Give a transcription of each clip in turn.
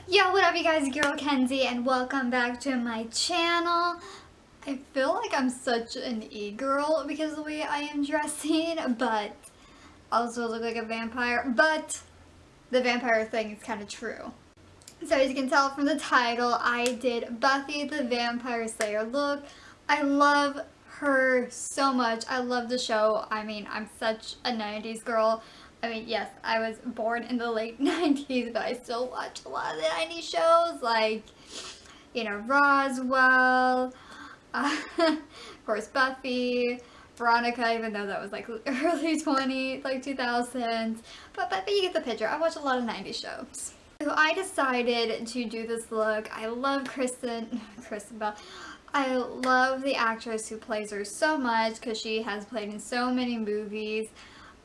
Yo, what up you guys, girl Kenzie, and welcome back to my channel. I feel like I'm such an e-girl because of the way I am dressing, but also look like a vampire, but the vampire thing is kind of true. So as you can tell from the title, I did Buffy the Vampire Slayer look. I love her so much. I love the show. I mean, I'm such a 90s girl. I mean, yes, I was born in the late 90s, but I still watch a lot of the 90s shows, like, you know, Roswell, of course Buffy, Veronica, even though that was like early 20s, like 2000s, but you get the picture. I watch a lot of 90s shows. So I decided to do this look. I love Kristen Bell. I love the actress who plays her so much because she has played in so many movies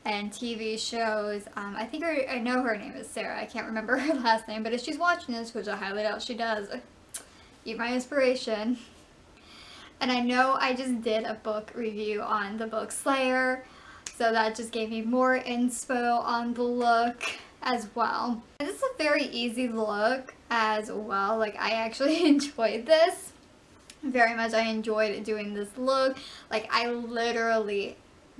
and TV shows. I know her name is Sarah. I can't remember her last name, but if she's watching this, which I highly doubt she does, you're my inspiration. And I know I just did a book review on the book Slayer, so that just gave me more inspo on the look as well. And this is a very easy look as well. Like, I actually enjoyed this very much. I enjoyed doing this look. Like, I literally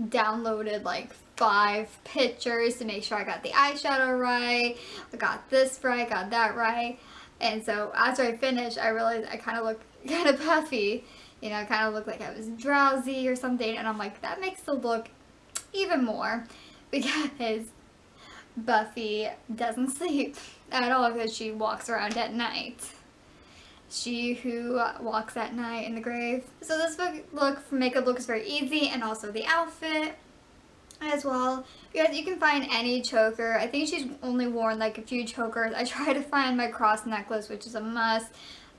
downloaded like 5 pictures to make sure I got the eyeshadow right, I got this right, got that right. And so after I finished, I realized I kind of looked kind of puffy, you know, kind of looked like I was drowsy or something, and I'm like, that makes the look even more because Buffy doesn't sleep at all because she walks around at night. She who walks at night in the grave. So this makeup look is very easy, and also the outfit as well. Because you can find any choker. I think she's only worn like a few chokers. I try to find my cross necklace, which is a must.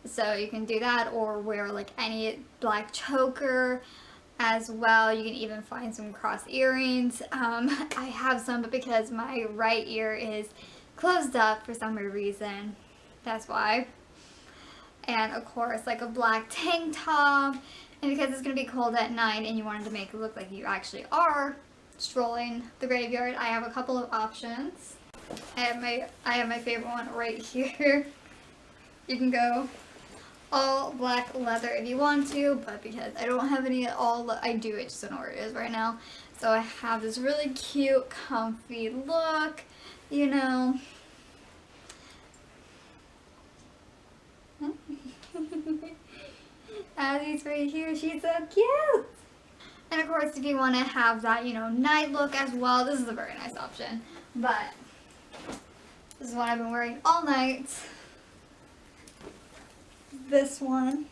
So you can do that, or wear like any black choker as well. You can even find some cross earrings. I have some, but because my right ear is closed up for some reason, that's why. And of course, like a black tank top. And because it's going to be cold at night and you wanted to make it look like you actually are strolling the graveyard, I have a couple of options. I have my favorite one right here. You can go all black leather if you want to, but because I don't have any I do, it just don't know where it is right now. So I have this really cute, comfy look, you know. Addie's right here, she's so cute! And of course, if you want to have that, you know, night look as well, this is a very nice option. But this is what I've been wearing all night. This one.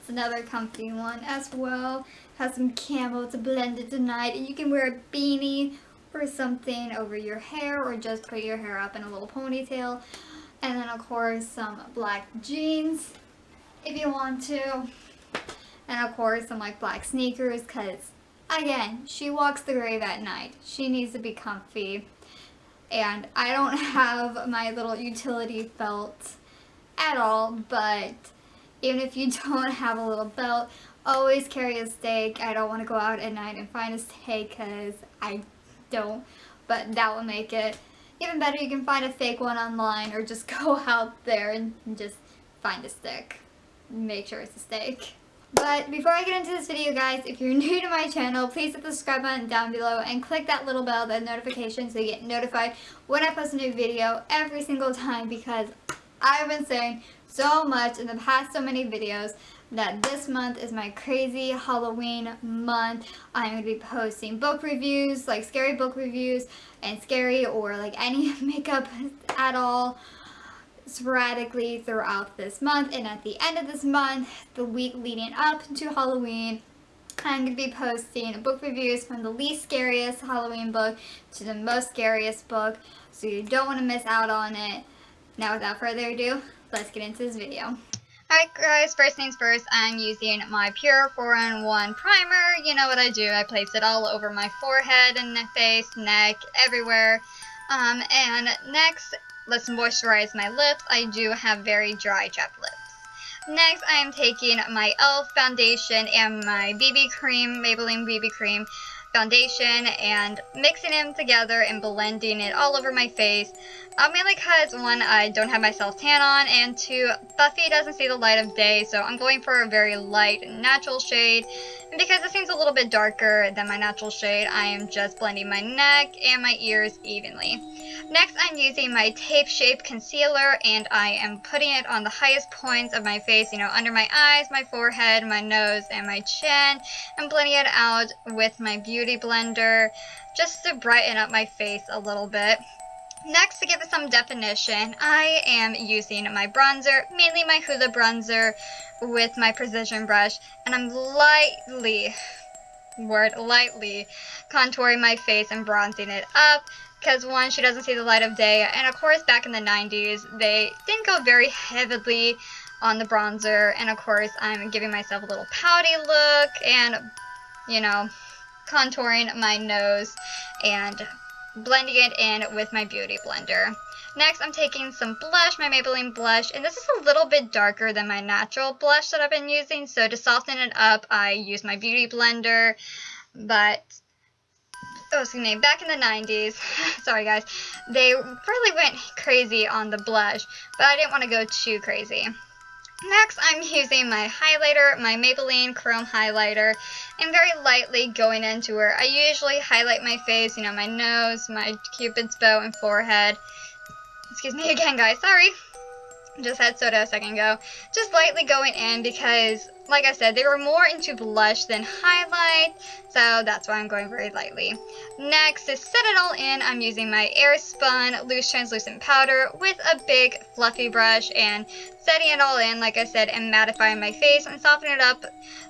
It's another comfy one as well. Has some camo to blend it tonight, and you can wear a beanie or something over your hair, or just put your hair up in a little ponytail. And then of course some black jeans if you want to. And of course some like black sneakers, because again, she walks the grave at night. She needs to be comfy. And I don't have my little utility belt at all, but even if you don't have a little belt, always carry a stake. I don't want to go out at night and find a stake because I don't, but that will make it even better. You can find a fake one online, or just go out there and just find a stick. Make sure it's a stake. But before I get into this video, guys, if you're new to my channel, please hit the subscribe button down below and click that little bell, that notification, so you get notified when I post a new video every single time, because I've been saying so much in the past so many videos that this month is my crazy Halloween month. I'm going to be posting book reviews, like scary book reviews, and scary or like any makeup at all, sporadically throughout this month. And at the end of this month, the week leading up to Halloween, I'm going to be posting book reviews from the least scariest Halloween book to the most scariest book, so you don't want to miss out on it. Now without further ado, let's get into this video. Alright guys, first things first, I'm using my Pure 4-in-1 primer. You know what I do, I place it all over my forehead and face, neck, everywhere. And next, let's moisturize my lips. I do have very dry, chapped lips. Next, I am taking my e.l.f. foundation and my BB cream, Maybelline BB cream, foundation and mixing them together and blending it all over my face. Mainly because, one, I don't have my self tan on, and two, Buffy doesn't see the light of day, so I'm going for a very light, natural shade. And because it seems a little bit darker than my natural shade, I am just blending my neck and my ears evenly. Next, I'm using my tape shape concealer, and I am putting it on the highest points of my face, you know, under my eyes, my forehead, my nose, and my chin, and blending it out with my beauty blender, just to brighten up my face a little bit. Next, to give it some definition, I am using my bronzer, mainly my Hoola bronzer, with my precision brush, and I'm lightly contouring my face and bronzing it up, because one, she doesn't see the light of day, and of course back in the 90s, they didn't go very heavily on the bronzer, and of course I'm giving myself a little pouty look, and, you know, contouring my nose, and blending it in with my beauty blender. Next, I'm taking some blush, my Maybelline blush, and this is a little bit darker than my natural blush that I've been using, so to soften it up, I use my beauty blender, but, oh, excuse me, back in the 90s, sorry guys, they really went crazy on the blush, but I didn't want to go too crazy. Next, I'm using my highlighter, my Maybelline Chrome highlighter, and very lightly going into her. I usually highlight my face, you know, my nose, my cupid's bow, and forehead. Excuse me again, guys, sorry. Just had soda a second ago. Just lightly going in because, like I said, they were more into blush than highlight, so that's why I'm going very lightly. Next, to set it all in, I'm using my Airspun Loose Translucent Powder with a big fluffy brush and setting it all in, like I said, and mattifying my face and softening it up,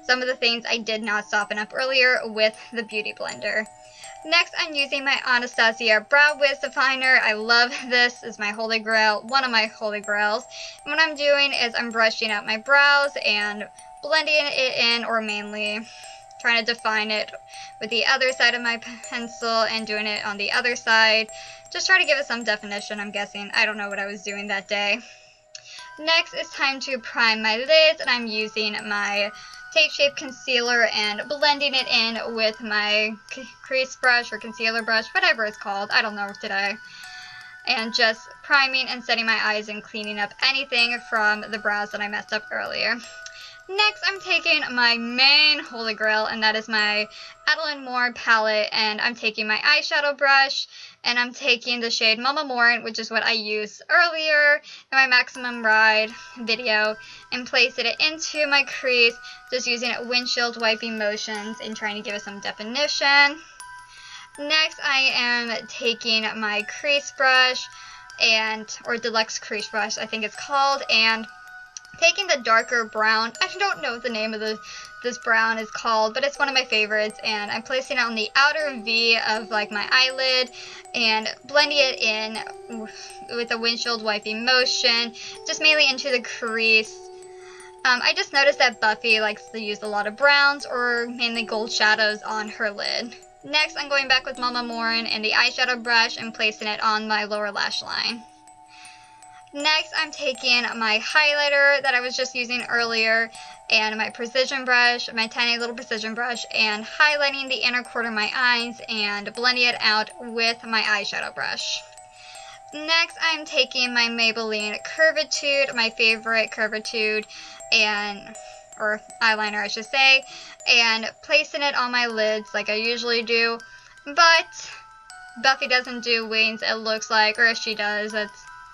some of the things I did not soften up earlier with the Beauty Blender. Next, I'm using my Anastasia Brow Wiz Definer. I love this. It's my holy grail, one of my holy grails. And what I'm doing is I'm brushing out my brows and blending it in, or mainly trying to define it with the other side of my pencil and doing it on the other side. Just try to give it some definition, I'm guessing. I don't know what I was doing that day. Next, it's time to prime my lids, and I'm using my tape shape concealer and blending it in with my crease brush or concealer brush, whatever it's called, I don't know today, and just priming and setting my eyes and cleaning up anything from the brows that I messed up earlier. Next, I'm taking my main holy grail, and that is my Adeline Moore palette, and I'm taking my eyeshadow brush, and I'm taking the shade Mama Morin, which is what I used earlier in my Maximum Ride video, and placing it into my crease, just using windshield wiping motions and trying to give it some definition. Next, I am taking my crease brush, or deluxe crease brush, I think it's called, and taking the darker brown. I don't know what the name of this brown is called, but it's one of my favorites, and I'm placing it on the outer V of like my eyelid and blending it in with a windshield wiping motion, just mainly into the crease. I just noticed that Buffy likes to use a lot of browns or mainly gold shadows on her lid. Next, I'm going back with Mama Morin and the eyeshadow brush and placing it on my lower lash line. Next, I'm taking my highlighter that I was just using earlier and my precision brush, my tiny little precision brush, and highlighting the inner corner of my eyes and blending it out with my eyeshadow brush. Next, I'm taking my Maybelline Curvitude, my favorite Curvitude, or eyeliner I should say, and placing it on my lids like I usually do, but Buffy doesn't do wings, it looks like, or if she does,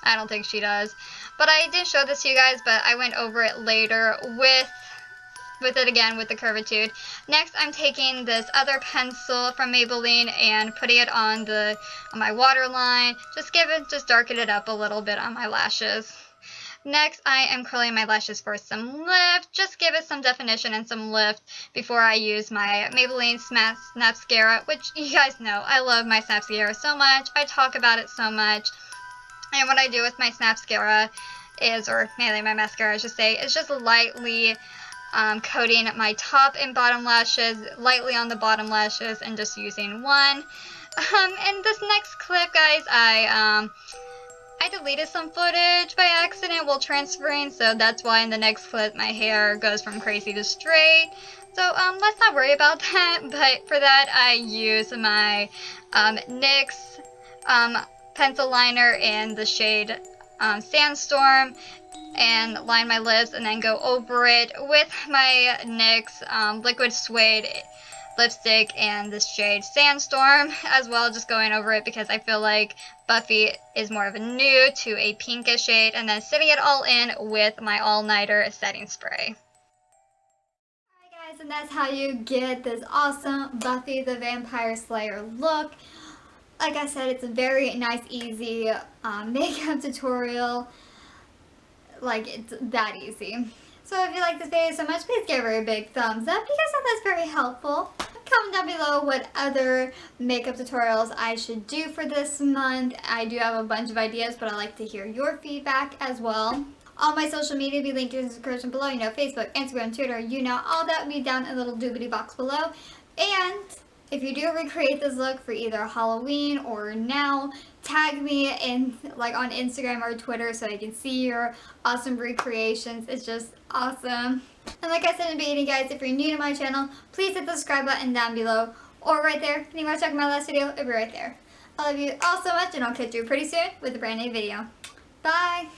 I don't think she does. But I did show this to you guys, but I went over it later with it again with the Curvitude. Next, I'm taking this other pencil from Maybelline and putting it on my waterline. Just darken it up a little bit on my lashes. Next, I am curling my lashes for some lift. Just give it some definition and some lift before I use my Maybelline Snapscara, which you guys know, I love my Snapscara so much. I talk about it so much. And what I do with my Snapscara or mainly my mascara I should say, is just lightly coating my top and bottom lashes, lightly on the bottom lashes, and just using one. In this next clip, guys, I deleted some footage by accident while transferring, so that's why in the next clip my hair goes from crazy to straight. So let's not worry about that, but for that I use my NYX pencil liner in the shade Sandstorm and line my lips and then go over it with my NYX liquid suede lipstick and this shade Sandstorm as well, just going over it because I feel like Buffy is more of a nude to a pinkish shade, and then setting it all in with my all-nighter setting spray. Alright guys, and that's how you get this awesome Buffy the Vampire Slayer look. Like I said, it's a very nice, easy makeup tutorial. Like, it's that easy. So if you like this video so much, please give her a big thumbs up because that's very helpful. Comment down below what other makeup tutorials I should do for this month. I do have a bunch of ideas, but I like to hear your feedback as well. All my social media will be linked in the description below. You know, Facebook, Instagram, Twitter, you know, all that will be down in the little doobly box below. And if you do recreate this look for either Halloween or now, tag me in like on Instagram or Twitter so I can see your awesome recreations. It's just awesome. And like I said in the beginning, guys, if you're new to my channel, please hit the subscribe button down below or right there. If you want to check my last video, it'll be right there. I love you all so much, and I'll catch you pretty soon with a brand new video. Bye!